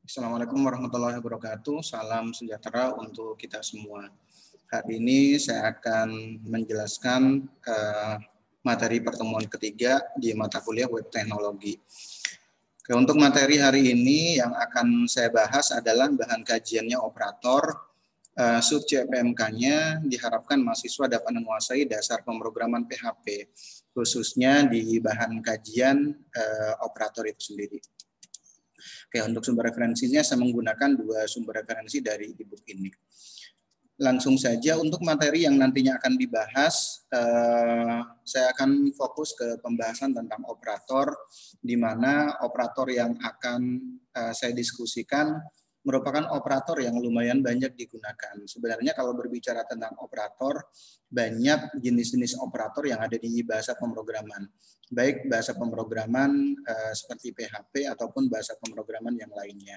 Assalamualaikum warahmatullahi wabarakatuh. Salam sejahtera untuk kita semua. Hari ini saya akan menjelaskan materi pertemuan ketiga di mata kuliah Web Teknologi. Oke, untuk materi hari ini yang akan saya bahas adalah bahan kajiannya operator. Sub CPMK-nya diharapkan mahasiswa dapat menguasai dasar pemrograman PHP, khususnya di bahan kajian operator itu sendiri. Oke, untuk sumber referensinya saya menggunakan dua sumber referensi dari e-book ini. Langsung saja untuk materi yang nantinya akan dibahas, saya akan fokus ke pembahasan tentang operator, di mana operator yang akan saya diskusikan merupakan operator yang lumayan banyak digunakan. Sebenarnya kalau berbicara tentang operator, banyak jenis-jenis operator yang ada di bahasa pemrograman. Baik bahasa pemrograman seperti PHP ataupun bahasa pemrograman yang lainnya.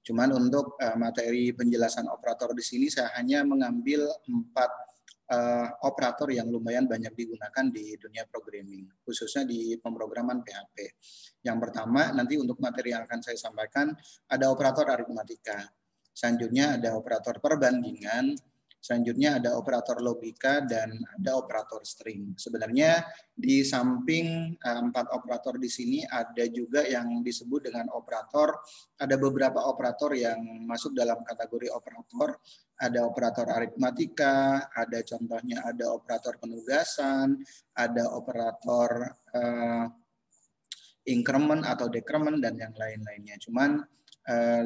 Cuman untuk materi penjelasan operator di sini saya hanya mengambil 4 operator yang lumayan banyak digunakan di dunia programming, khususnya di pemrograman PHP. Yang pertama, nanti untuk materi yang akan saya sampaikan, ada operator aritmatika. Selanjutnya ada operator perbandingan. Selanjutnya ada operator logika dan ada operator string. Sebenarnya di samping 4 operator di sini ada juga yang disebut dengan operator. Ada beberapa operator yang masuk dalam kategori operator. Ada operator aritmatika, ada contohnya ada operator penugasan, ada operator increment atau decrement dan yang lain-lainnya. Cuman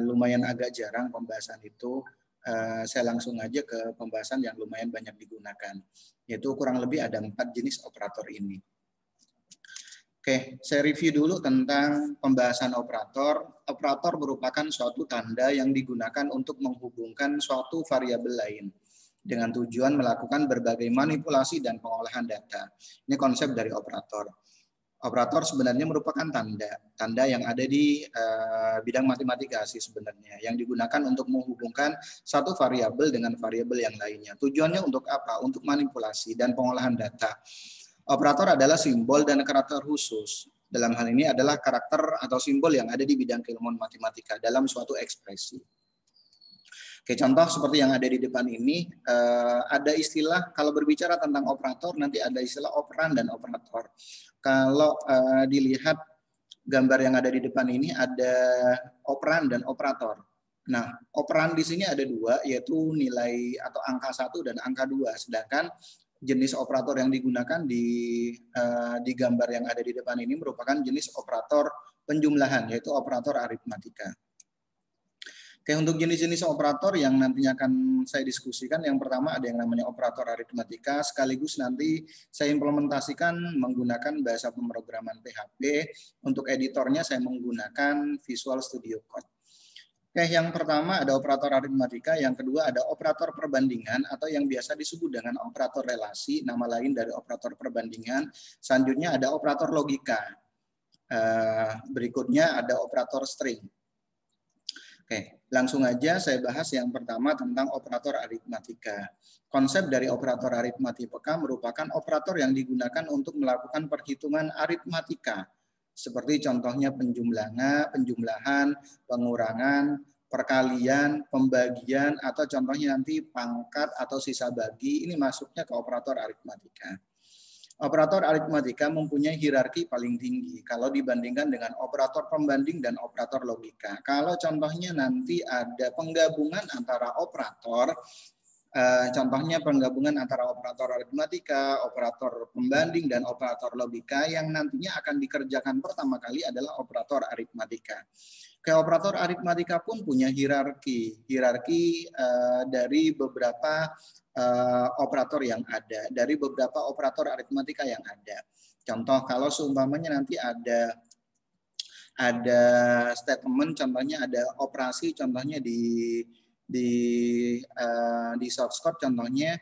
lumayan agak jarang pembahasan itu. Saya langsung aja ke pembahasan yang lumayan banyak digunakan, yaitu kurang lebih ada 4 jenis operator ini. Oke, saya review dulu tentang pembahasan operator. Operator merupakan suatu tanda yang digunakan untuk menghubungkan suatu variabel lain dengan tujuan melakukan berbagai manipulasi dan pengolahan data. Ini konsep dari operator. Operator sebenarnya merupakan tanda yang ada di bidang matematika sih sebenarnya, yang digunakan untuk menghubungkan satu variabel dengan variabel yang lainnya. Tujuannya untuk apa? Untuk manipulasi dan pengolahan data. Operator adalah simbol dan karakter khusus. Dalam hal ini adalah karakter atau simbol yang ada di bidang keilmuan matematika dalam suatu ekspresi. Oke, contoh seperti yang ada di depan ini, ada istilah, kalau berbicara tentang operator, nanti ada istilah operan dan operator. Kalau dilihat gambar yang ada di depan ini, ada operan dan operator. Nah, operan di sini ada 2, yaitu nilai atau angka 1 dan angka 2. Sedangkan jenis operator yang digunakan di gambar yang ada di depan ini merupakan jenis operator penjumlahan, yaitu operator aritmatika. Oke, untuk jenis-jenis operator yang nantinya akan saya diskusikan, yang pertama ada yang namanya operator aritmatika, sekaligus nanti saya implementasikan menggunakan bahasa pemrograman PHP. Untuk editornya saya menggunakan Visual Studio Code. Oke, yang pertama ada operator aritmatika, yang kedua ada operator perbandingan atau yang biasa disebut dengan operator relasi, nama lain dari operator perbandingan. Selanjutnya ada operator logika. Berikutnya ada operator string. Oke, langsung aja saya bahas yang pertama tentang operator aritmatika. Konsep dari operator aritmatika merupakan operator yang digunakan untuk melakukan perhitungan aritmatika, seperti contohnya penjumlahan, pengurangan, perkalian, pembagian, atau contohnya nanti pangkat atau sisa bagi, ini masuknya ke operator aritmatika. Operator aritmatika mempunyai hierarki paling tinggi kalau dibandingkan dengan operator pembanding dan operator logika. Kalau contohnya nanti ada penggabungan antara operator, contohnya penggabungan antara operator aritmatika, operator pembanding, dan operator logika, yang nantinya akan dikerjakan pertama kali adalah operator aritmatika. Operator aritmatika pun punya hierarki dari beberapa operator yang ada, dari beberapa operator aritmatika yang ada. Contoh, kalau seumpamanya nanti ada statement, contohnya ada operasi, contohnya di source code, contohnya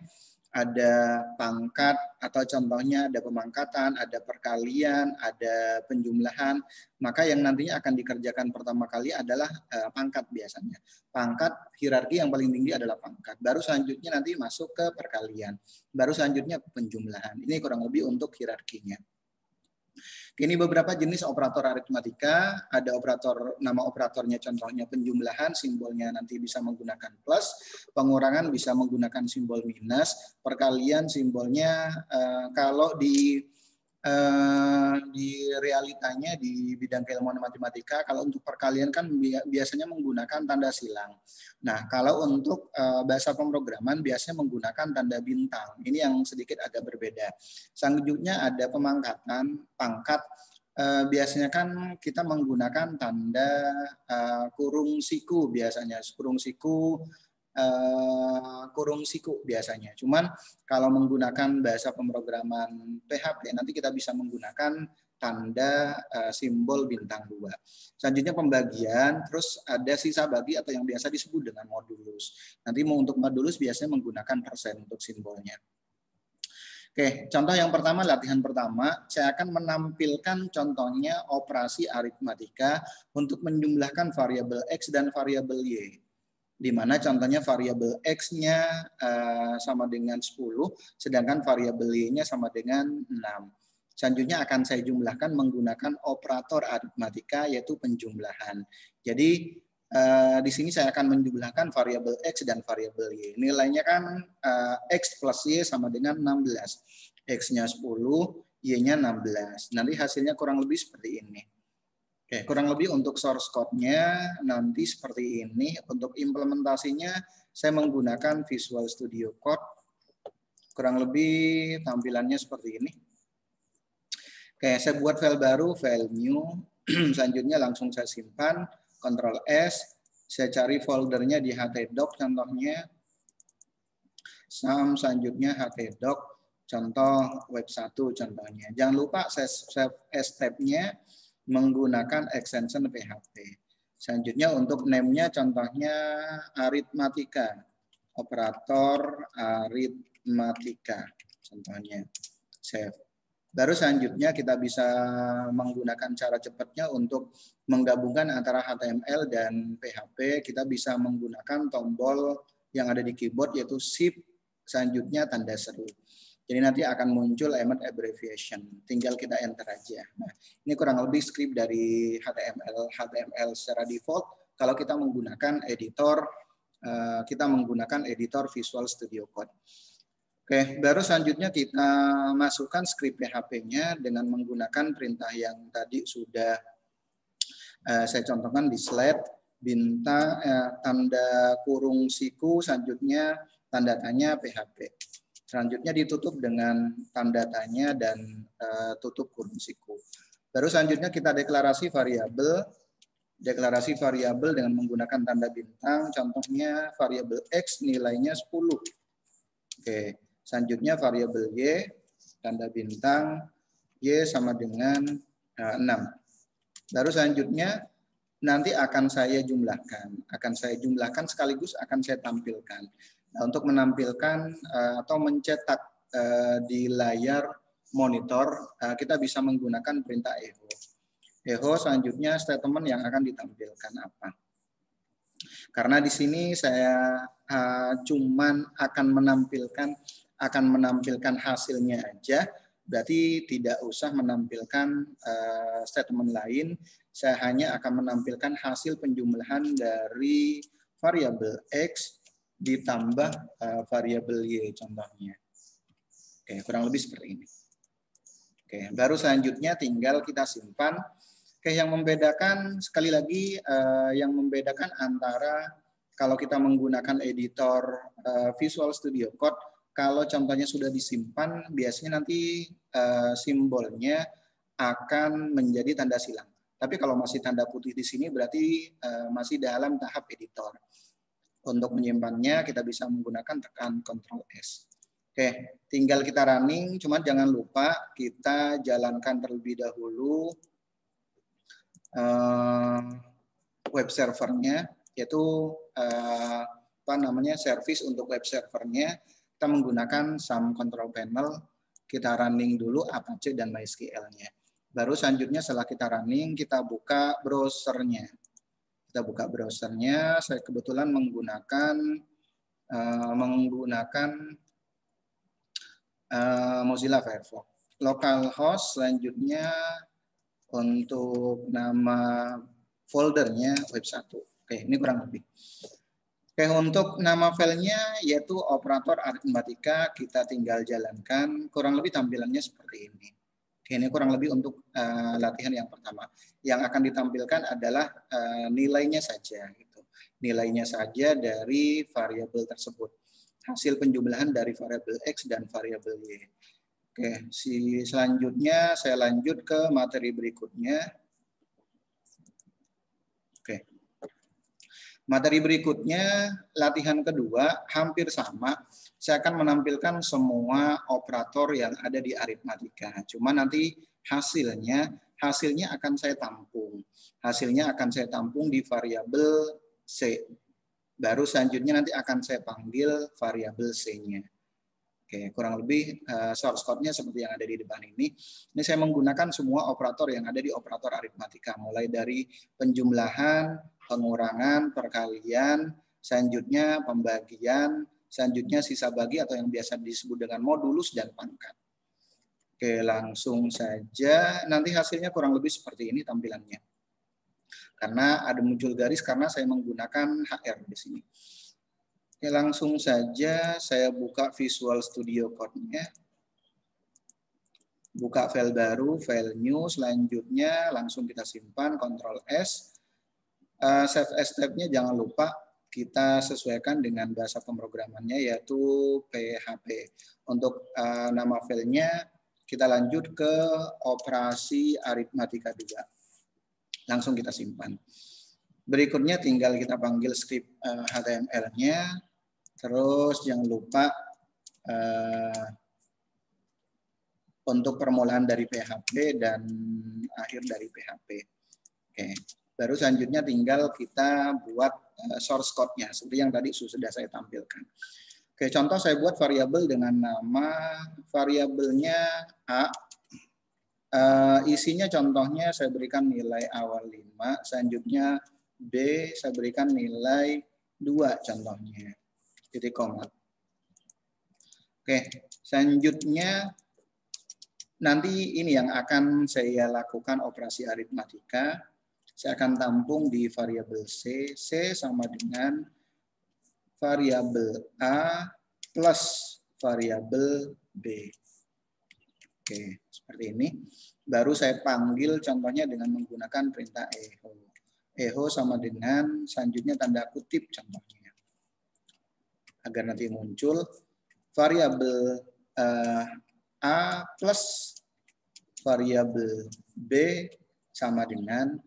ada pangkat, atau contohnya ada pemangkatan, ada perkalian, ada penjumlahan, maka yang nantinya akan dikerjakan pertama kali adalah pangkat biasanya. Pangkat, hierarki yang paling tinggi adalah pangkat. Baru selanjutnya nanti masuk ke perkalian. Baru selanjutnya penjumlahan. Ini kurang lebih untuk hierarkinya. Ini beberapa jenis operator aritmatika. Ada operator, nama operatornya contohnya penjumlahan, simbolnya nanti bisa menggunakan plus, pengurangan bisa menggunakan simbol minus, perkalian simbolnya kalau di realitanya di bidang keilmuan matematika, kalau untuk perkalian kan biasanya menggunakan tanda silang. Nah, kalau untuk bahasa pemrograman biasanya menggunakan tanda bintang. Ini yang sedikit agak berbeda. Selanjutnya ada pemangkatan, pangkat. Biasanya kan kita menggunakan tanda kurung siku biasanya, kurung siku biasanya. Cuman kalau menggunakan bahasa pemrograman PHP nanti kita bisa menggunakan tanda simbol bintang 2. Selanjutnya pembagian, terus ada sisa bagi atau yang biasa disebut dengan modulus. Nanti mau untuk modulus biasanya menggunakan persen untuk simbolnya. Oke, contoh yang pertama, latihan pertama, saya akan menampilkan contohnya operasi aritmatika untuk menjumlahkan variabel X dan variabel Y. Di mana contohnya variabel X-nya sama dengan 10, sedangkan variabel Y-nya sama dengan 6. Selanjutnya akan saya jumlahkan menggunakan operator aritmatika, yaitu penjumlahan. Jadi di sini saya akan menjumlahkan variabel X dan variabel Y. Nilainya kan X plus Y sama dengan 16. X-nya 10, Y-nya 16. Nanti hasilnya kurang lebih seperti ini. Oke, kurang lebih untuk source code-nya nanti seperti ini. Untuk implementasinya saya menggunakan Visual Studio Code. Kurang lebih tampilannya seperti ini. Oke, saya buat file baru, file new. Selanjutnya langsung saya simpan, Ctrl S. Saya cari foldernya di htdoc contohnya. Selanjutnya htdoc, contoh web 1 contohnya. Jangan lupa save as tab-nya menggunakan extension PHP. Selanjutnya untuk name-nya contohnya aritmatika. Operator aritmatika contohnya. Save. Baru selanjutnya kita bisa menggunakan cara cepatnya untuk menggabungkan antara HTML dan PHP. Kita bisa menggunakan tombol yang ada di keyboard yaitu Shift, selanjutnya tanda seru. Jadi nanti akan muncul element abbreviation. Tinggal kita enter aja. Nah, ini kurang lebih script dari HTML secara default. Kalau kita menggunakan editor, Visual Studio Code. Oke, baru selanjutnya kita masukkan script PHP-nya dengan menggunakan perintah yang tadi sudah saya contohkan di slide. Bintang, tanda kurung siku, selanjutnya tanda tanya PHP. Selanjutnya ditutup dengan tanda tanya dan tutup kurung siku. Baru selanjutnya kita deklarasi variabel. Deklarasi variabel dengan menggunakan tanda bintang. Contohnya variabel X nilainya 10. Oke. Selanjutnya variabel Y, tanda bintang, Y sama dengan 6. Baru selanjutnya nanti akan saya jumlahkan sekaligus akan saya tampilkan. Nah, untuk menampilkan atau mencetak di layar monitor, kita bisa menggunakan perintah echo. Echo selanjutnya statement yang akan ditampilkan apa. Karena di sini saya cuman akan menampilkan hasilnya aja, berarti tidak usah menampilkan statement lain. Saya hanya akan menampilkan hasil penjumlahan dari variabel X ditambah variabel Y contohnya. Oke, kurang lebih seperti ini. Oke, baru selanjutnya tinggal kita simpan. Oke, yang membedakan sekali lagi yang membedakan antara kalau kita menggunakan editor Visual Studio Code, kalau contohnya sudah disimpan, biasanya nanti simbolnya akan menjadi tanda silang. Tapi kalau masih tanda putih di sini berarti masih dalam tahap editor. Untuk menyimpannya kita bisa menggunakan tekan Ctrl S. Oke, tinggal kita running, cuman jangan lupa kita jalankan terlebih dahulu web servernya, yaitu service untuk web servernya. Kita menggunakan SAM control panel, kita running dulu Apache dan MySQL-nya. Baru selanjutnya setelah kita running, kita buka browsernya. Kita buka browsernya, saya kebetulan menggunakan Mozilla Firefox. Localhost, selanjutnya Untuk nama foldernya web 1. Oke, ini kurang lebih. Oke, untuk nama filenya yaitu operator aritmatika, kita tinggal jalankan. Kurang lebih tampilannya seperti ini. Oke, ini kurang lebih untuk latihan yang pertama. Yang akan ditampilkan adalah nilainya saja. Gitu. Nilainya saja dari variabel tersebut. Hasil penjumlahan dari variabel X dan variabel Y. Oke, selanjutnya saya lanjut ke materi berikutnya. Oke. Materi berikutnya, latihan kedua, hampir sama. Saya akan menampilkan semua operator yang ada di aritmatika. Cuma nanti hasilnya akan saya tampung. Hasilnya akan saya tampung di variabel C. Baru selanjutnya nanti akan saya panggil variabel C-nya. Oke, kurang lebih source code-nya seperti yang ada di depan ini. Ini saya menggunakan semua operator yang ada di operator aritmatika, mulai dari penjumlahan, pengurangan, perkalian, selanjutnya pembagian, selanjutnya sisa bagi atau yang biasa disebut dengan modulus dan pangkat. Oke, langsung saja. Nanti hasilnya kurang lebih seperti ini tampilannya. Karena ada muncul garis karena saya menggunakan HR di sini. Oke, langsung saja saya buka Visual Studio Code-nya. Buka file baru, file new, selanjutnya langsung kita simpan, Ctrl S. Save as tab-nya jangan lupa kita sesuaikan dengan bahasa pemrogramannya yaitu PHP. Untuk nama filenya kita lanjut ke operasi aritmatika juga. Langsung kita simpan. Berikutnya tinggal kita panggil script HTML-nya. Terus jangan lupa untuk permulaan dari PHP dan akhir dari PHP. Oke. Baru selanjutnya tinggal kita buat source code-nya seperti yang tadi sudah saya tampilkan. Oke, contoh saya buat variabel dengan nama variabelnya A. Isinya contohnya saya berikan nilai awal 5, selanjutnya B saya berikan nilai 2 contohnya. Titik koma. Oke, selanjutnya nanti ini yang akan saya lakukan operasi aritmatika. Saya akan tampung di variabel C. C sama dengan variabel A plus variabel B. Oke, seperti ini. Baru saya panggil contohnya dengan menggunakan perintah echo. Echo sama dengan selanjutnya tanda kutip contohnya. Agar nanti muncul variabel A plus variabel B sama dengan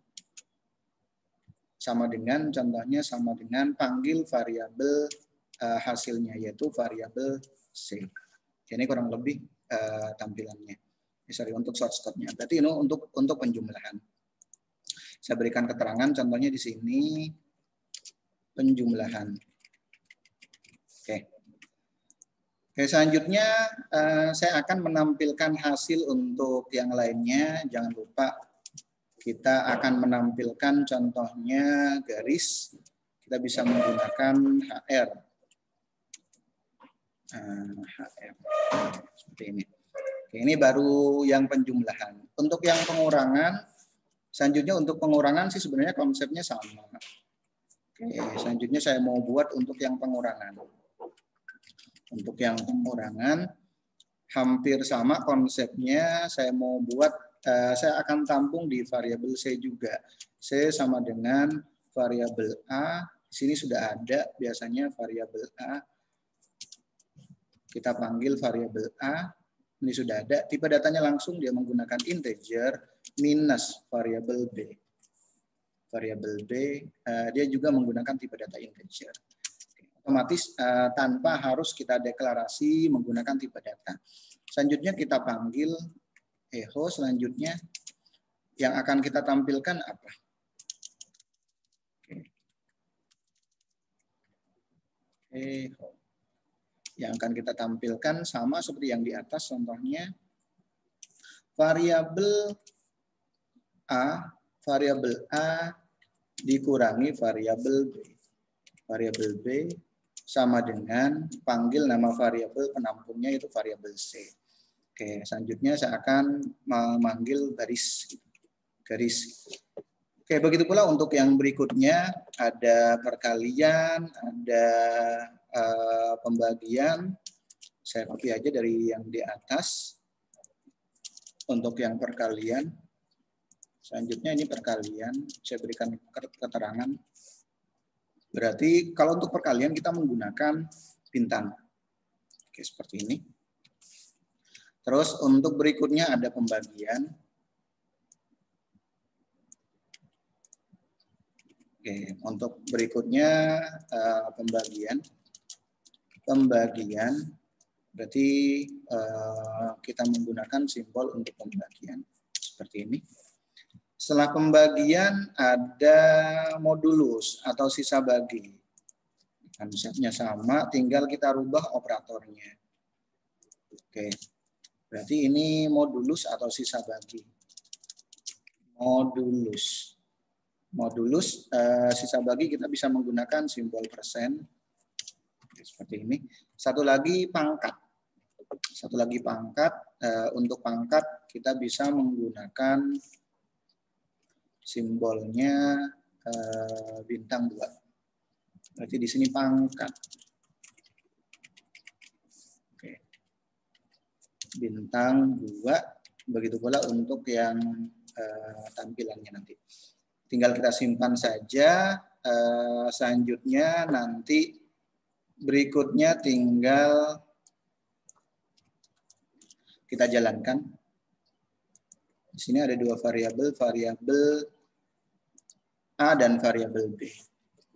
contohnya sama dengan panggil variabel hasilnya yaitu variabel C. Ini kurang lebih tampilannya. Sorry, untuk source code-nya. Berarti ini untuk penjumlahan. Saya berikan keterangan contohnya di sini penjumlahan. Oke, selanjutnya saya akan menampilkan hasil untuk yang lainnya. Jangan lupa kita akan menampilkan contohnya garis. Kita bisa menggunakan HR. HR. Seperti ini. Oke, ini baru yang penjumlahan. Untuk yang pengurangan, selanjutnya untuk pengurangan sih sebenarnya konsepnya sama. Oke, selanjutnya saya mau buat untuk yang pengurangan. Untuk yang pengurangan hampir sama konsepnya. Saya mau buat, saya akan tampung di variabel C juga. C sama dengan variabel A. Sini sudah ada biasanya variabel A. Kita panggil variabel A. Ini sudah ada. Tipe datanya langsung dia menggunakan integer minus variabel B. Variabel B dia juga menggunakan tipe data integer. Otomatis tanpa harus kita deklarasi menggunakan tipe data. Selanjutnya kita panggil echo. Selanjutnya yang akan kita tampilkan apa? Echo. Yang akan kita tampilkan sama seperti yang di atas. Contohnya variabel A dikurangi variabel B. Variabel B sama dengan panggil nama variabel penampungnya itu variabel C. Oke, selanjutnya saya akan memanggil garis. garis. Oke, begitu pula untuk yang berikutnya ada perkalian, ada pembagian. Saya copy aja dari yang di atas. Untuk yang perkalian, selanjutnya ini perkalian, saya berikan keterangan. Berarti kalau untuk perkalian kita menggunakan bintang. Oke, seperti ini. Terus untuk berikutnya ada pembagian. Oke, untuk berikutnya pembagian. Pembagian berarti kita menggunakan simbol untuk pembagian seperti ini. Setelah pembagian ada modulus atau sisa bagi. Konsepnya sama, tinggal kita rubah operatornya. Oke, berarti ini modulus atau sisa bagi. Modulus. Modulus sisa bagi kita bisa menggunakan simbol persen. Oke, seperti ini. Satu lagi pangkat. Satu lagi pangkat. Untuk pangkat kita bisa menggunakan simbolnya bintang 2. Berarti di sini pangkat. Oke. Bintang 2. Begitu pula untuk yang tampilannya nanti. Tinggal kita simpan saja. Selanjutnya nanti berikutnya tinggal kita jalankan. Di sini ada dua variabel, variabel A dan variabel B.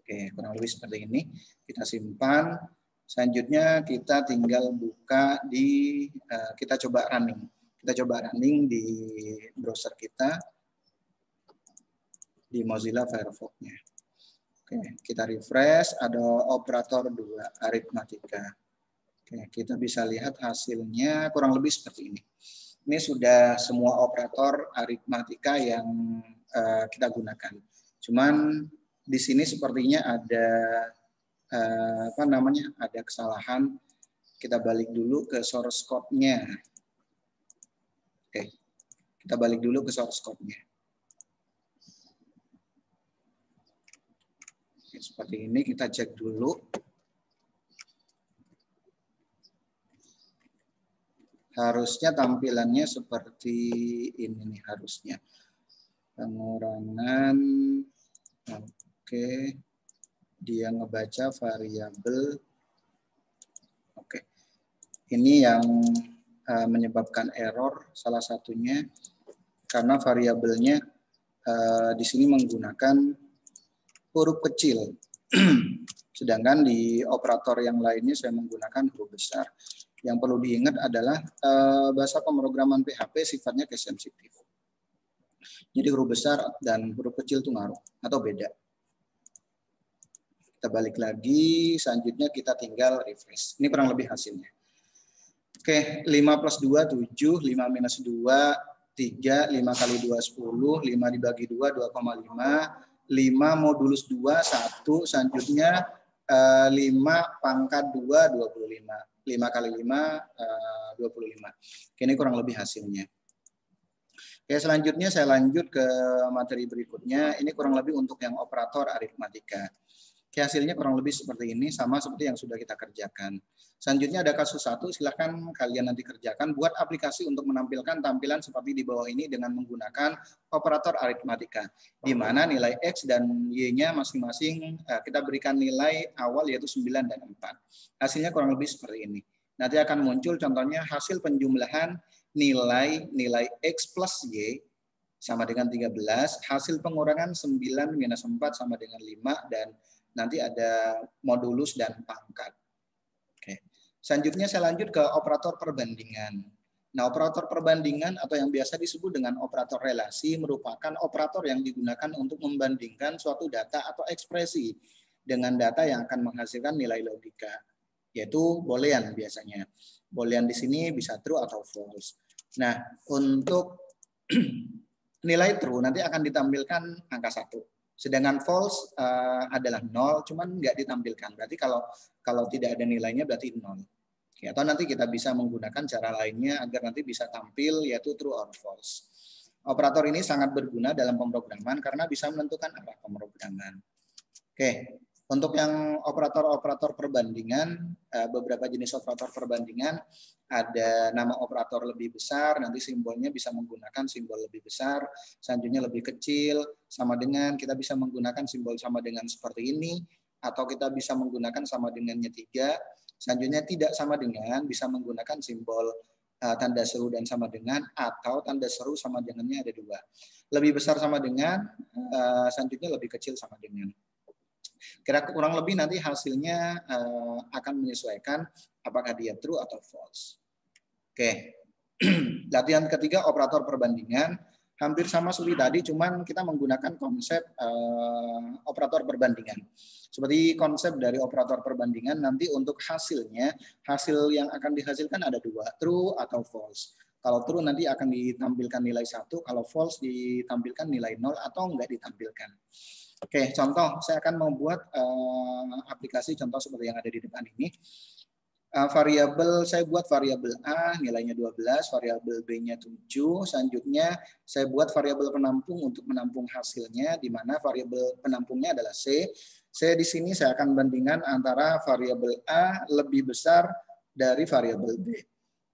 Oke, kurang lebih seperti ini. Kita simpan. Selanjutnya kita tinggal buka di, kita coba running. Kita coba running di browser kita, di Mozilla Firefox-nya. Oke, kita refresh, ada operator 2, aritmatika. Oke, kita bisa lihat hasilnya kurang lebih seperti ini. Ini sudah semua operator aritmatika yang kita gunakan. Cuman di sini sepertinya ada ada kesalahan. Kita balik dulu ke source code-nya. Oke, kita balik dulu ke source code-nya. Seperti ini kita cek dulu. Harusnya tampilannya seperti ini nih harusnya. Pengurangan, oke. Dia ngebaca variabel. Oke. Ini yang menyebabkan error salah satunya karena variabelnya di sini menggunakan huruf kecil. Sedangkan di operator yang lainnya saya menggunakan huruf besar. Yang perlu diingat adalah bahasa pemrograman PHP sifatnya case sensitif. Jadi huruf besar dan huruf kecil itu ngaruh atau beda. Kita balik lagi, selanjutnya kita tinggal refresh. Ini kurang lebih hasilnya. Oke, 5 plus 2, 7, 5 minus 2, 3, 5 kali 2, 10, 5 dibagi 2, 2,5, 5 modulus 2, 1, selanjutnya 5 pangkat 2, 25. 5 kali 5, 25. Oke, ini kurang lebih hasilnya. Oke, selanjutnya saya lanjut ke materi berikutnya. Ini kurang lebih untuk yang operator aritmatika. Oke, hasilnya kurang lebih seperti ini, sama seperti yang sudah kita kerjakan. Selanjutnya ada kasus 1, silakan kalian nanti kerjakan. Buat aplikasi untuk menampilkan tampilan seperti di bawah ini dengan menggunakan operator aritmatika. Di mana nilai X dan Y-nya masing-masing kita berikan nilai awal yaitu 9 dan 4. Hasilnya kurang lebih seperti ini. Nanti akan muncul contohnya hasil penjumlahan nilai X plus Y sama dengan 13, hasil pengurangan 9 minus 4 sama dengan 5, dan nanti ada modulus dan pangkat. Oke. Selanjutnya saya lanjut ke operator perbandingan. Nah, operator perbandingan atau yang biasa disebut dengan operator relasi merupakan operator yang digunakan untuk membandingkan suatu data atau ekspresi dengan data yang akan menghasilkan nilai logika, yaitu boolean biasanya. Boolean di sini bisa true atau false. Nah, untuk nilai true nanti akan ditampilkan angka 1. Sedangkan false adalah 0, cuman nggak ditampilkan. Berarti kalau tidak ada nilainya berarti 0. Oke, atau nanti kita bisa menggunakan cara lainnya agar nanti bisa tampil yaitu true or false. Operator ini sangat berguna dalam pemrograman karena bisa menentukan arah pemrograman. Oke, untuk yang operator-operator perbandingan, beberapa jenis operator perbandingan, ada nama operator lebih besar, nanti simbolnya bisa menggunakan simbol lebih besar, selanjutnya lebih kecil, sama dengan, kita bisa menggunakan simbol sama dengan seperti ini, atau kita bisa menggunakan sama dengannya 3, selanjutnya tidak sama dengan, bisa menggunakan simbol tanda seru dan sama dengan, atau tanda seru sama dengannya ada 2. Lebih besar sama dengan, selanjutnya lebih kecil sama dengan. Kira kurang lebih nanti hasilnya akan menyesuaikan apakah dia true atau false. Oke. Latihan ketiga operator perbandingan hampir sama seperti tadi, cuman kita menggunakan konsep operator perbandingan. Seperti konsep dari operator perbandingan, nanti untuk hasilnya, hasil yang akan dihasilkan ada 2, true atau false. Kalau true nanti akan ditampilkan nilai 1, kalau false ditampilkan nilai 0 atau enggak ditampilkan. Oke, contoh saya akan membuat aplikasi contoh seperti yang ada di depan ini. Variabel saya buat variabel A nilainya 12, variabel B-nya 7, selanjutnya saya buat variabel penampung untuk menampung hasilnya, di mana variabel penampungnya adalah C. C di sini saya akan bandingkan antara variabel A lebih besar dari variabel B.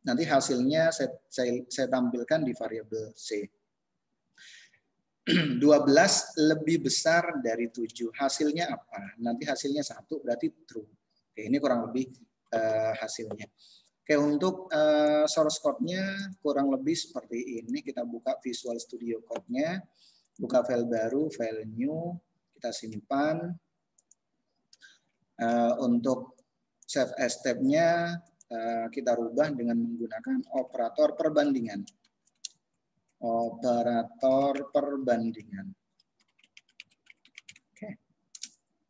Nanti hasilnya saya tampilkan di variabel C. 12 lebih besar dari 7. Hasilnya apa? Nanti hasilnya 1 berarti true. Oke, ini kurang lebih hasilnya. Oke, untuk source code-nya kurang lebih seperti ini. Kita buka Visual Studio Code-nya. Buka file baru, file new. Kita simpan. Untuk save as tab-nya kita rubah dengan menggunakan operator perbandingan. Operator perbandingan. Oke,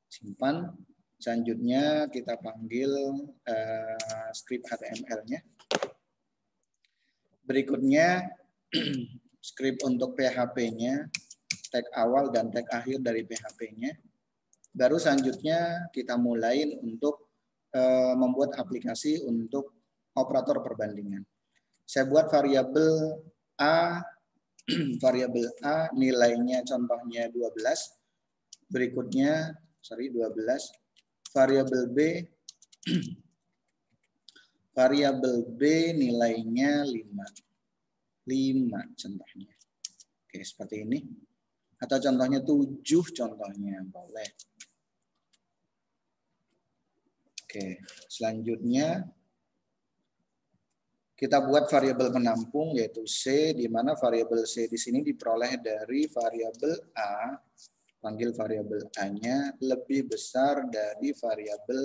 simpan. Selanjutnya kita panggil script HTML-nya. Berikutnya script untuk PHP-nya, tag awal dan tag akhir dari PHP-nya. Baru selanjutnya kita mulai untuk membuat aplikasi untuk operator perbandingan. Saya buat variabel A. Variabel A nilainya contohnya 12. Berikutnya, 12. Variabel B. Variabel B nilainya 5. 5 contohnya. Oke, seperti ini. Atau contohnya 7 contohnya. Boleh. Oke, selanjutnya kita buat variabel penampung yaitu C, di mana variabel C di sini diperoleh dari variabel A, panggil variabel A-nya lebih besar dari variabel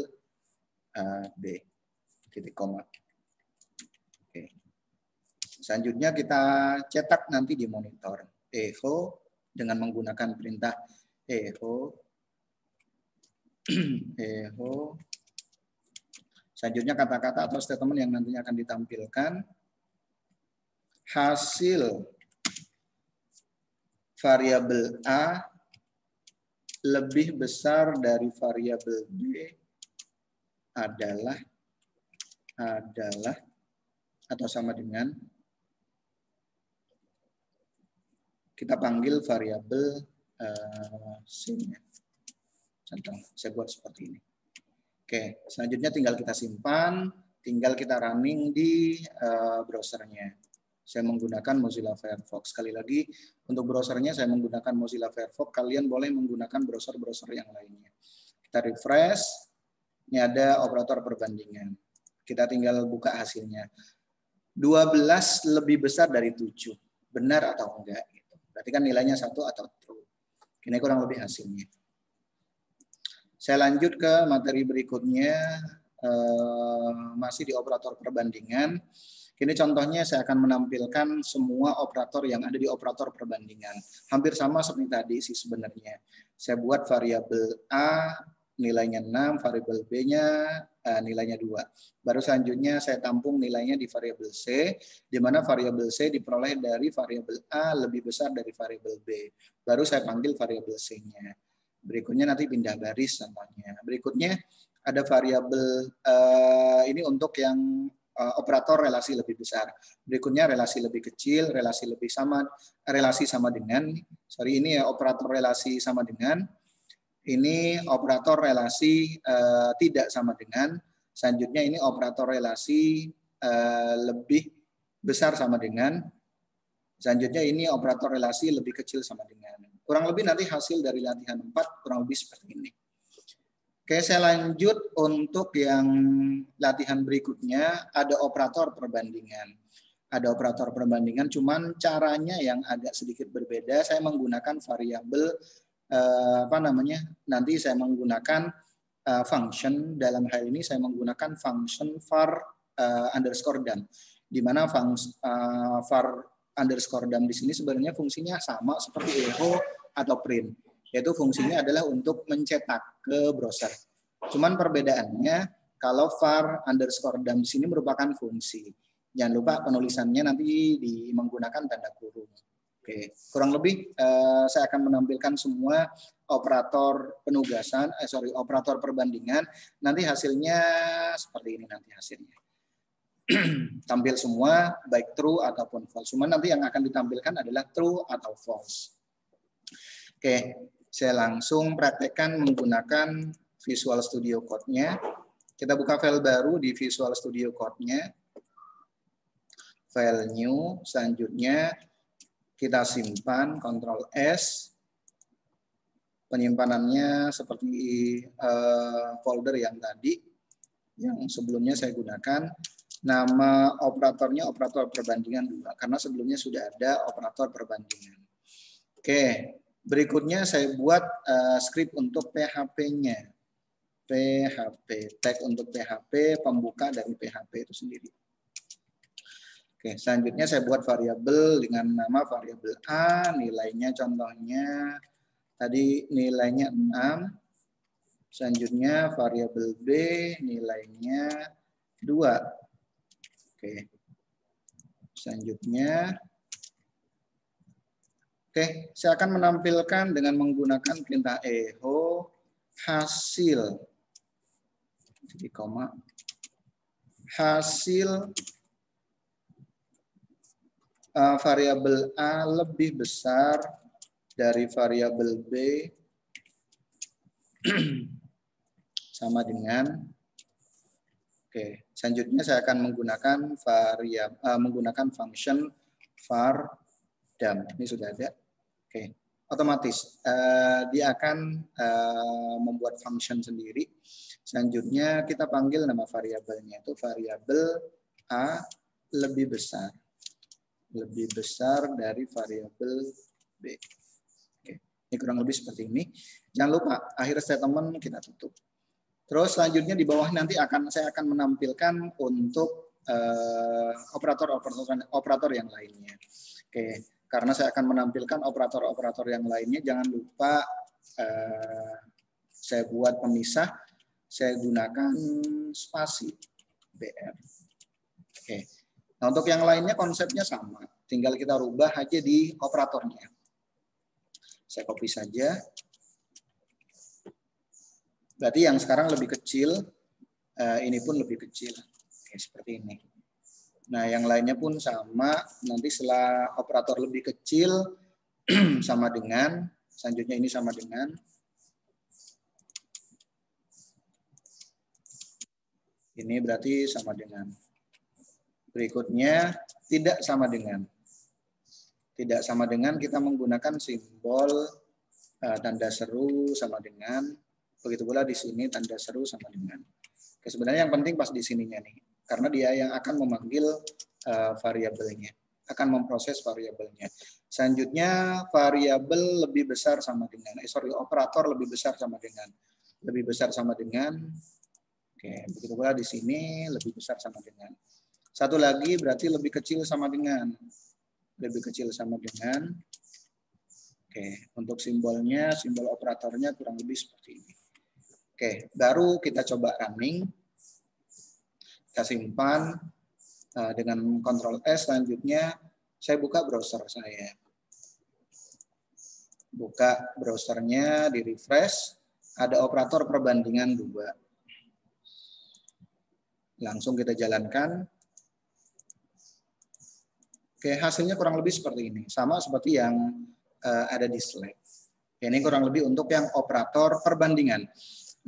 B, titik koma. Oke. Selanjutnya kita cetak nanti di monitor. Echo dengan menggunakan perintah echo. Echo. Selanjutnya kata-kata atau statement yang nantinya akan ditampilkan. Hasil variabel A lebih besar dari variabel B adalah atau sama dengan, kita panggil variabel C-nya. Contoh, saya buat seperti ini. Oke, selanjutnya tinggal kita simpan, tinggal kita running di browsernya. Saya menggunakan Mozilla Firefox. Sekali lagi, untuk browsernya saya menggunakan Mozilla Firefox. Kalian boleh menggunakan browser-browser yang lainnya. Kita refresh, ini ada operator perbandingan. Kita tinggal buka hasilnya. 12 lebih besar dari 7. Benar atau enggak? Berarti kan nilainya 1 atau true. Ini kurang lebih hasilnya. Saya lanjut ke materi berikutnya, masih di operator perbandingan. Ini contohnya saya akan menampilkan semua operator yang ada di operator perbandingan. Hampir sama seperti tadi sih sebenarnya. Saya buat variabel A nilainya 6, variabel B-nya nilainya 2. Baru selanjutnya saya tampung nilainya di variabel C, di mana variabel C diperoleh dari variabel A lebih besar dari variabel B. Baru saya panggil variabel C-nya. Berikutnya nanti pindah baris contohnya. Berikutnya ada variabel ini untuk yang operator relasi lebih besar. Berikutnya relasi lebih kecil, relasi sama dengan, ini ya operator relasi sama dengan, ini operator relasi tidak sama dengan, selanjutnya ini operator relasi lebih besar sama dengan, selanjutnya ini operator relasi lebih kecil sama dengan. Kurang lebih nanti hasil dari latihan 4 kurang lebih seperti ini. Oke, saya lanjut untuk yang latihan berikutnya, ada operator perbandingan. Ada operator perbandingan, cuman caranya yang agak sedikit berbeda. Saya menggunakan variabel nanti saya menggunakan function, dalam hal ini saya menggunakan function var underscore dam, di mana var underscore dam di sini sebenarnya fungsinya sama seperti echo atau print, yaitu fungsinya adalah untuk mencetak ke browser. Cuman perbedaannya kalau var underscore dam di sini merupakan fungsi. Jangan lupa penulisannya nanti menggunakan tanda kurung. Oke, kurang lebih saya akan menampilkan semua operator penugasan, operator perbandingan. Nanti hasilnya seperti ini nanti hasilnya. Tampil semua baik true ataupun false. Cuma nanti yang akan ditampilkan adalah true atau false. Oke, saya langsung praktekkan menggunakan Visual Studio Code-nya. Kita buka file baru di Visual Studio Code-nya. File new, selanjutnya kita simpan, Ctrl S. Penyimpanannya seperti folder yang tadi, yang sebelumnya saya gunakan. Nama operatornya operator perbandingan 2, karena sebelumnya sudah ada operator perbandingan. Oke, berikutnya saya buat script untuk PHP-nya. PHP, tag untuk PHP, pembuka dari PHP itu sendiri. Oke, selanjutnya saya buat variabel dengan nama variabel A, nilainya contohnya tadi nilainya 6. Selanjutnya variabel B, nilainya 2. Oke. Selanjutnya, oke, saya akan menampilkan dengan menggunakan perintah echo hasil, jadi koma, hasil variabel A lebih besar dari variabel B sama dengan, oke, selanjutnya saya akan menggunakan menggunakan function var dam. Ini sudah ada. Oke, otomatis dia akan membuat function sendiri. Selanjutnya kita panggil nama variabelnya, itu variabel A lebih besar dari variabel B. Oke, ini kurang lebih seperti ini. Jangan lupa akhir statement kita tutup. Terus selanjutnya di bawah nanti saya akan menampilkan untuk operator yang lainnya. Oke, karena saya akan menampilkan operator yang lainnya, jangan lupa saya buat pemisah, saya gunakan spasi BR. Oke. Nah, untuk yang lainnya konsepnya sama, tinggal kita rubah aja di operatornya. Saya copy saja. Berarti yang sekarang lebih kecil, ini pun lebih kecil. Oke, seperti ini. Nah, yang lainnya pun sama, nanti setelah operator lebih kecil, sama dengan, selanjutnya ini sama dengan, ini berarti sama dengan. Berikutnya tidak sama dengan. Tidak sama dengan kita menggunakan simbol tanda seru sama dengan. Begitu pula di sini tanda seru sama dengan. Oke, sebenarnya yang penting pas di sininya nih. Karena dia yang akan memanggil variabelnya. Akan memproses variabelnya. Selanjutnya variabel lebih besar sama dengan. Operator lebih besar sama dengan. Lebih besar sama dengan. Oke, begitu pula di sini lebih besar sama dengan. Satu lagi berarti lebih kecil sama dengan. Lebih kecil sama dengan. Oke, untuk simbolnya, simbol operatornya kurang lebih seperti ini. Oke, baru kita coba running. Kita simpan dengan Ctrl S. Selanjutnya saya buka browser saya. Buka browsernya, di refresh. Ada operator perbandingan 2. Langsung kita jalankan. Oke, hasilnya kurang lebih seperti ini. Sama seperti yang ada di slide. Ini kurang lebih untuk yang operator perbandingan.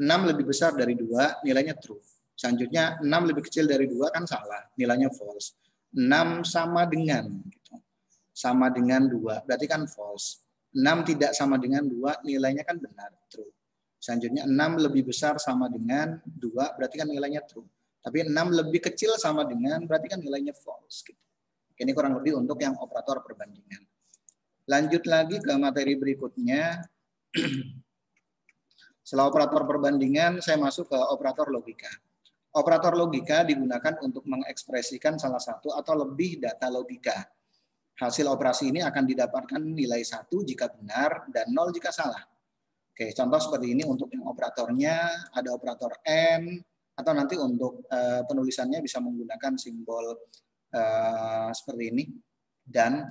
6 lebih besar dari 2, nilainya true. Selanjutnya 6 lebih kecil dari 2 kan salah, nilainya false. 6 sama dengan gitu. Sama dengan 2, berarti kan false. 6 tidak sama dengan 2, nilainya kan benar, true. Selanjutnya 6 lebih besar sama dengan 2, berarti kan nilainya true. Tapi 6 lebih kecil sama dengan, berarti kan nilainya false. Gitu. Ini kurang lebih untuk yang operator perbandingan. Lanjut lagi ke materi berikutnya. Setelah operator perbandingan, saya masuk ke operator logika. Operator logika digunakan untuk mengekspresikan salah satu atau lebih data logika. Hasil operasi ini akan didapatkan nilai 1 jika benar dan 0 jika salah. Oke, contoh seperti ini untuk yang operatornya ada operator AND, atau nanti untuk penulisannya bisa menggunakan simbol seperti ini. Dan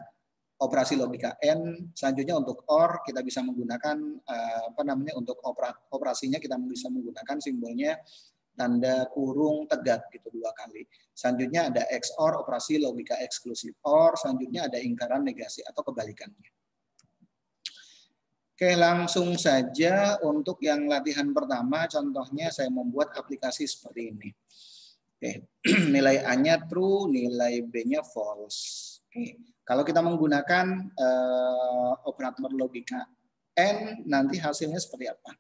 operasi logika N, selanjutnya untuk OR kita bisa menggunakan untuk operasinya kita bisa menggunakan simbolnya tanda kurung tegak gitu 2 kali. Selanjutnya ada XOR, operasi logika eksklusif OR, selanjutnya ada ingkaran negasi atau kebalikannya. Oke, langsung saja untuk yang latihan pertama, contohnya saya membuat aplikasi seperti ini. Oke, nilai A-nya true, nilai B-nya false. Oke. Kalau kita menggunakan operator logika N, nanti hasilnya seperti apa?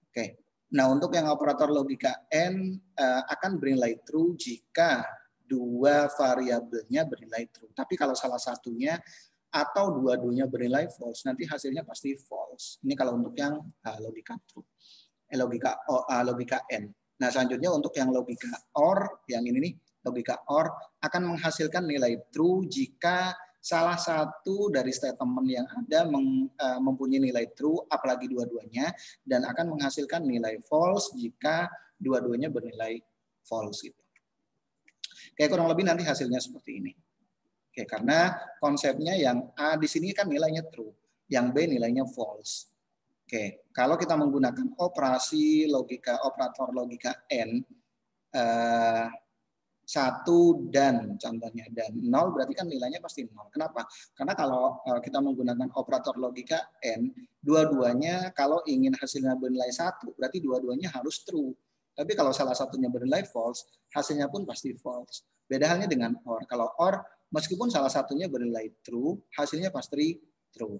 Oke. Nah, untuk yang operator logika N akan bernilai true jika 2 variabelnya bernilai true. Tapi kalau salah satunya atau dua-duanya bernilai false, nanti hasilnya pasti false. Ini kalau untuk yang logika true. Logika N. Nah, selanjutnya untuk yang logika OR, yang ini nih, logika OR akan menghasilkan nilai true jika salah satu dari statement yang ada mempunyai nilai true, apalagi dua-duanya, dan akan menghasilkan nilai false jika dua-duanya bernilai false. Gitu. Oke, kurang lebih nanti hasilnya seperti ini. Oke, karena konsepnya yang A di sini kan nilainya true, yang B nilainya false. Oke, kalau kita menggunakan operasi logika operator logika N, 1 dan contohnya dan 0 berarti kan nilainya pasti 0. Kenapa? Karena kalau kita menggunakan operator logika N, dua-duanya kalau ingin hasilnya bernilai 1, berarti dua-duanya harus true. Tapi kalau salah satunya bernilai false, hasilnya pun pasti false. Beda halnya dengan OR. Kalau OR, meskipun salah satunya bernilai true, hasilnya pasti true.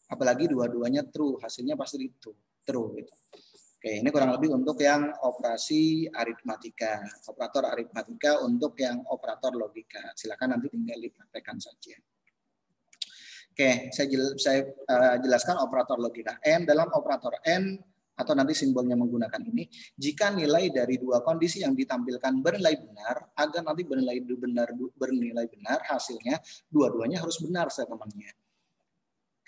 Apalagi dua-duanya true, hasilnya pasti true gitu. Oke, ini kurang lebih untuk yang operasi aritmatika, operator aritmatika untuk yang operator logika. Silakan nanti tinggal dipraktekkan saja. Oke, saya jelaskan operator logika N. Dalam operator N atau nanti simbolnya menggunakan ini, jika nilai dari 2 kondisi yang ditampilkan bernilai benar, agar nanti bernilai benar hasilnya, dua-duanya harus benar statementnya.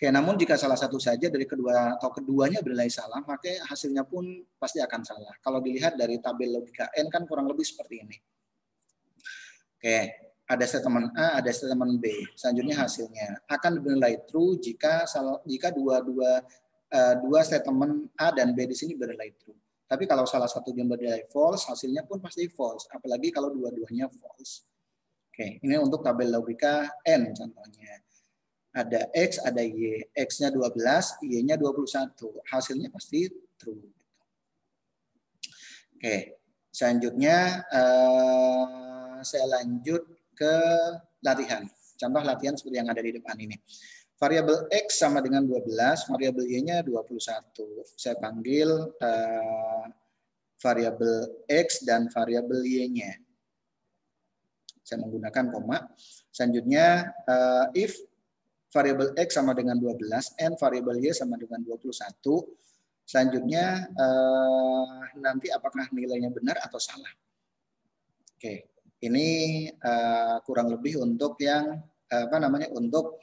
Oke, namun jika salah satu saja dari kedua atau keduanya bernilai salah, maka hasilnya pun pasti akan salah. Kalau dilihat dari tabel logika N kan kurang lebih seperti ini. Oke, ada statement A, ada statement B. Selanjutnya hasilnya akan bernilai true jika dua statement A dan B di sini bernilai true. Tapi kalau salah satu yang bernilai false, hasilnya pun pasti false. Apalagi kalau dua-duanya false. Oke, ini untuk tabel logika N contohnya. Ada X, ada Y. X-nya 12, Y-nya 21. Hasilnya pasti true. Oke, selanjutnya saya lanjut ke latihan. Contoh latihan seperti yang ada di depan ini. Variabel X sama dengan 12, variabel Y-nya 21. Saya panggil variabel X dan variabel Y-nya. Saya menggunakan koma. Selanjutnya, if variabel X sama dengan 12, N variabel Y sama dengan 21. Selanjutnya nanti apakah nilainya benar atau salah. Oke, ini kurang lebih untuk yang untuk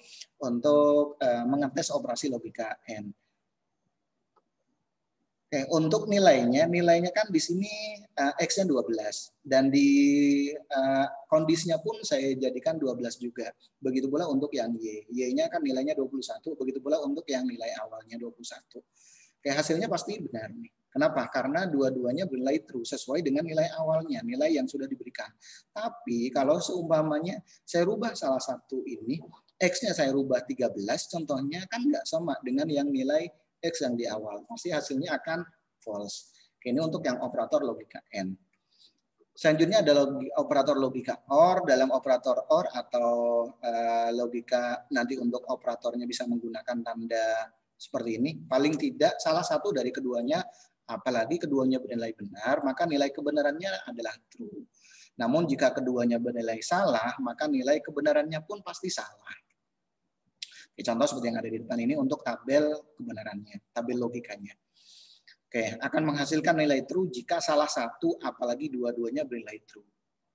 mengetes operasi logika N. Oke, untuk nilainya kan di sini X-nya 12 dan di kondisinya pun saya jadikan 12 juga. Begitu pula untuk yang Y. Y-nya kan nilainya 21, begitu pula untuk yang nilai awalnya 21. Oke, hasilnya pasti benar nih. Kenapa? Karena dua-duanya bernilai true sesuai dengan nilai awalnya, nilai yang sudah diberikan. Tapi kalau seumpamanya saya rubah salah satu ini, X-nya saya rubah 13, contohnya kan nggak sama dengan yang nilai X yang di awal. Pasti hasilnya akan false. Ini untuk yang operator logika AND. Selanjutnya ada operator logika OR. Dalam operator OR atau logika nanti untuk operatornya bisa menggunakan tanda seperti ini. Paling tidak salah satu dari keduanya, apalagi keduanya bernilai benar, maka nilai kebenarannya adalah true. Namun jika keduanya bernilai salah, maka nilai kebenarannya pun pasti salah. Contoh seperti yang ada di depan ini untuk tabel kebenarannya, tabel logikanya. Oke, akan menghasilkan nilai true jika salah satu, apalagi dua-duanya bernilai true.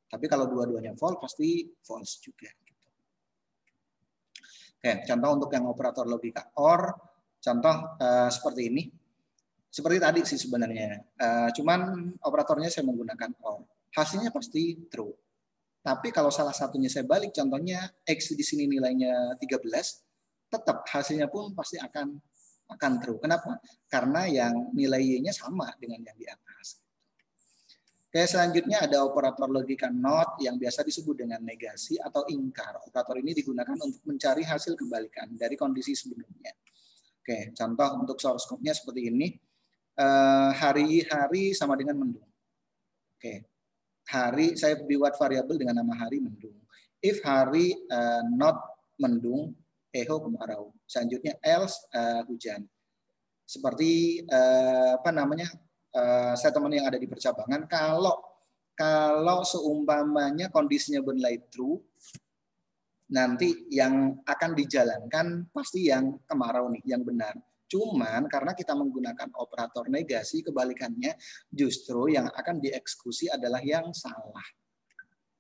Tapi kalau dua-duanya false, pasti false juga. Oke, contoh untuk yang operator logika OR, contoh seperti ini. Seperti tadi sih sebenarnya. Cuman operatornya saya menggunakan OR. Hasilnya pasti true. Tapi kalau salah satunya saya balik, contohnya X di sini nilainya 13, tetap hasilnya pun pasti akan true. Kenapa? Karena yang nilai Y-nya sama dengan yang di atas. Oke, selanjutnya ada operator logika NOT yang biasa disebut dengan negasi atau ingkar. Operator ini digunakan untuk mencari hasil kebalikan dari kondisi sebelumnya. Oke, contoh untuk source code-nya seperti ini. Hari sama dengan mendung. Oke, hari saya buat variabel dengan nama hari mendung. If hari not mendung, echo kemarau. Selanjutnya else hujan. Seperti statement yang ada di percabangan. Kalau seumpamanya kondisinya bernilai true, nanti yang akan dijalankan pasti yang kemarau nih, yang benar. Cuman karena kita menggunakan operator negasi, kebalikannya justru yang akan dieksekusi adalah yang salah.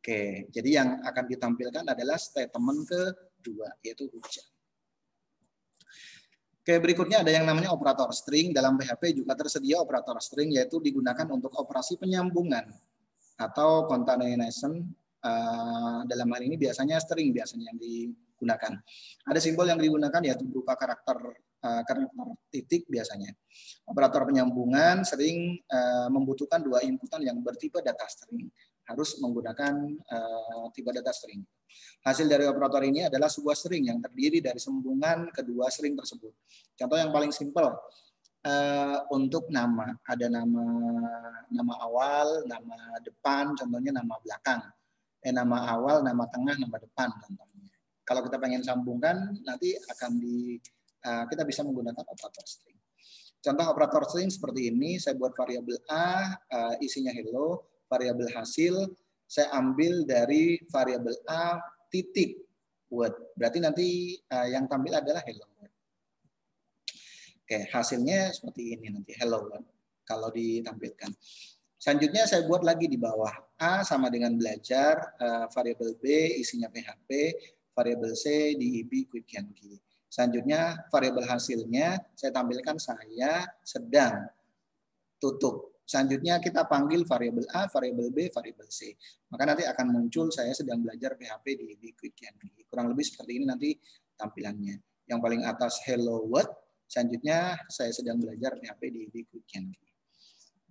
Oke, jadi yang akan ditampilkan adalah statement kedua, yaitu hujan. Oke, berikutnya ada yang namanya operator string. Dalam PHP juga tersedia operator string, yaitu digunakan untuk operasi penyambungan atau concatenation. Dalam hal ini biasanya string yang digunakan. Ada simbol yang digunakan yaitu berupa karakter titik biasanya. Operator penyambungan sering membutuhkan dua inputan yang bertipe data string. Harus menggunakan tipe data string. Hasil dari operator ini adalah sebuah string yang terdiri dari sambungan kedua string tersebut. Contoh yang paling simpel untuk nama, ada nama awal, nama depan, contohnya nama belakang. Nama awal, nama tengah, nama depan contohnya. Kalau kita pengen sambungkan, nanti kita bisa menggunakan operator string. Contoh operator string seperti ini, saya buat variabel A, isinya hello, variabel hasil, saya ambil dari variabel A titik word. Berarti nanti yang tampil adalah hello word. Oke, hasilnya seperti ini nanti, hello word, kalau ditampilkan. Selanjutnya saya buat lagi di bawah. A sama dengan belajar, variabel B isinya PHP, variabel C DIB quick and key. Selanjutnya variabel hasilnya saya tampilkan saya sedang tutup. Selanjutnya kita panggil variabel A, variabel B, variabel C. Maka nanti akan muncul saya sedang belajar PHP DIB quick and key. Kurang lebih seperti ini nanti tampilannya. Yang paling atas hello world, selanjutnya saya sedang belajar PHP DIB quick and key.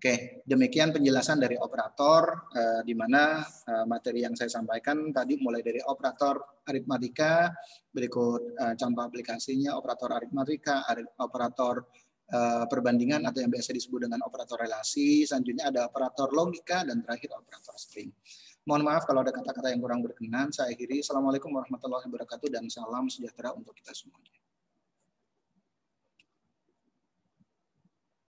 Oke, demikian penjelasan dari operator, di mana materi yang saya sampaikan tadi mulai dari operator aritmatika, berikut contoh aplikasinya, operator aritmatika, operator perbandingan atau yang biasa disebut dengan operator relasi, selanjutnya ada operator logika, dan terakhir operator string. Mohon maaf kalau ada kata-kata yang kurang berkenan, saya akhiri. Assalamualaikum warahmatullahi wabarakatuh dan salam sejahtera untuk kita semuanya.